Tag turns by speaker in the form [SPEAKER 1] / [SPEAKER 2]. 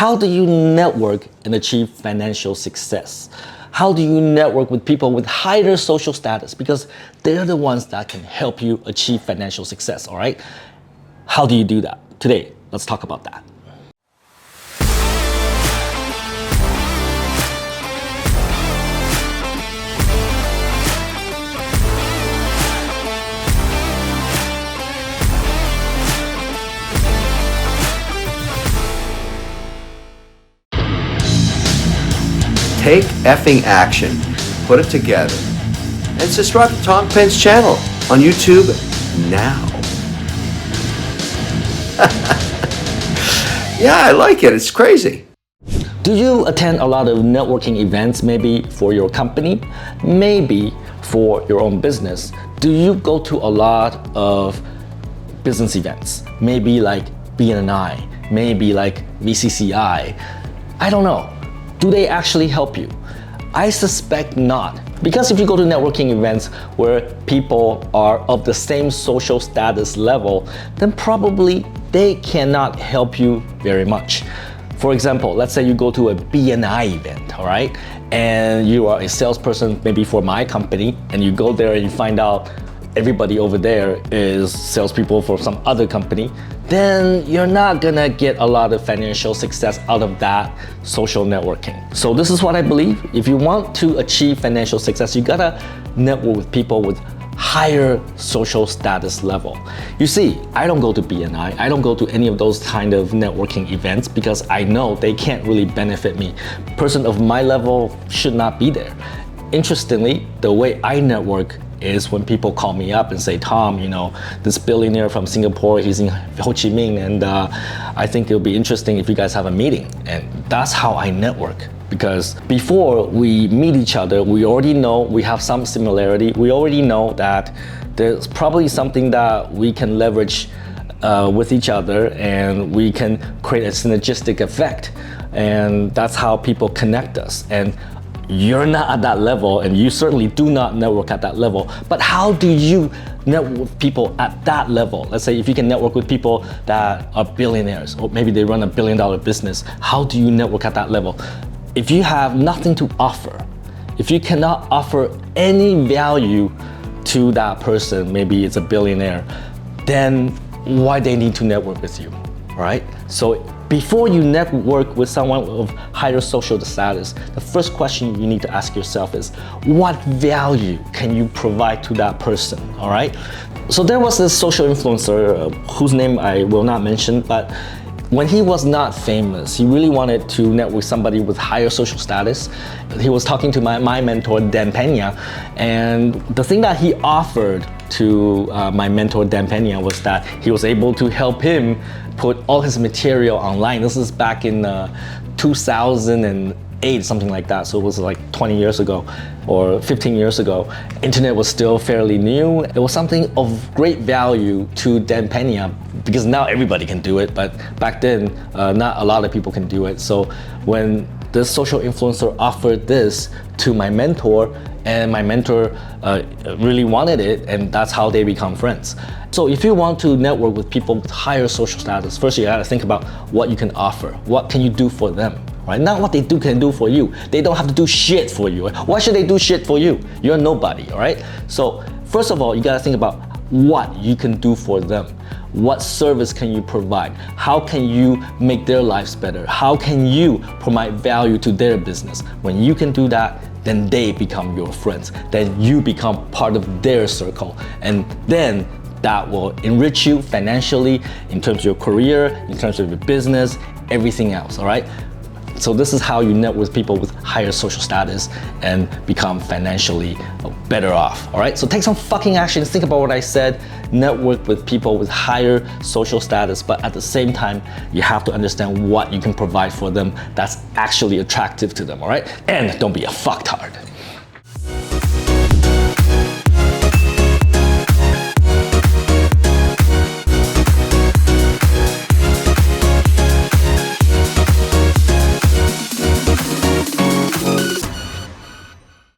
[SPEAKER 1] How do you network and achieve financial success? How do you network with people with higher social status? Because they're the ones that can help you achieve financial success, all right? How do you do that? Today, let's talk about that.
[SPEAKER 2] Take effing action. Put it together. And subscribe to Tom Penn's channel on YouTube now. Yeah, I like it. It's crazy.
[SPEAKER 1] Do you attend a lot of networking events, maybe for your company, maybe for your own business? Do you go to a lot of business events, maybe like BNI, maybe like VCCI? I don't know. Do they actually help you? I suspect not. Because if you go to networking events where people are of the same social status level, then probably they cannot help you very much. For example, let's say you go to a BNI event, all right? And you are a salesperson maybe for my company, and you go there and you find out everybody over there is salespeople for some other company, then you're not gonna get a lot of financial success out of that social networking. So this is what I believe. If you want to achieve financial success, you gotta network with people with higher social status level. You see, I don't go to BNI, I don't go to any of those kind of networking events because I know they can't really benefit me. A person of my level should not be there. Interestingly, the way I network is when people call me up and say, Tom, you know, this billionaire from Singapore, he's in Ho Chi Minh, and I think it'll be interesting if you guys have a meeting. And that's how I network. Because before we meet each other, we already know we have some similarity. We already know that there's probably something that we can leverage with each other, and we can create a synergistic effect. And that's how people connect us. And you're not at that level, and you certainly do not network at that level. But how do you network with people at that level? Let's say if you can network with people that are billionaires, or maybe they run a billion-dollar business, how do you network at that level? If you have nothing to offer, if you cannot offer any value to that person, maybe it's a billionaire, then why they need to network with you, right? So before you network with someone of higher social status, the first question you need to ask yourself is, what value can you provide to that person, all right? So there was this social influencer whose name I will not mention, but when he was not famous, he really wanted to network with somebody with higher social status. He was talking to my mentor, Peng, and the thing that he offered to my mentor, Peng, was that he was able to help him put all his material online. This is back in 2008, something like that. So it was like 20 years ago or 15 years ago. Internet was still fairly new. It was something of great value to Peng because now everybody can do it, but back then, not a lot of people can do it. So when this social influencer offered this to my mentor, and my mentor really wanted it, and that's how they become friends. So if you want to network with people with higher social status, first you gotta think about what you can offer. What can you do for them, right? Not what they can do for you. They don't have to do shit for you. Why should they do shit for you? You're nobody, all right? So first of all, you gotta think about what you can do for them. What service can you provide? How can you make their lives better? How can you provide value to their business? When you can do that, then they become your friends. Then you become part of their circle. And then that will enrich you financially, in terms of your career, in terms of your business, everything else, all right? So this is how you network with people with higher social status and become financially better off, all right? So take some fucking action, think about what I said, network with people with higher social status, but at the same time, you have to understand what you can provide for them that's actually attractive to them, all right? And don't be a fucktard.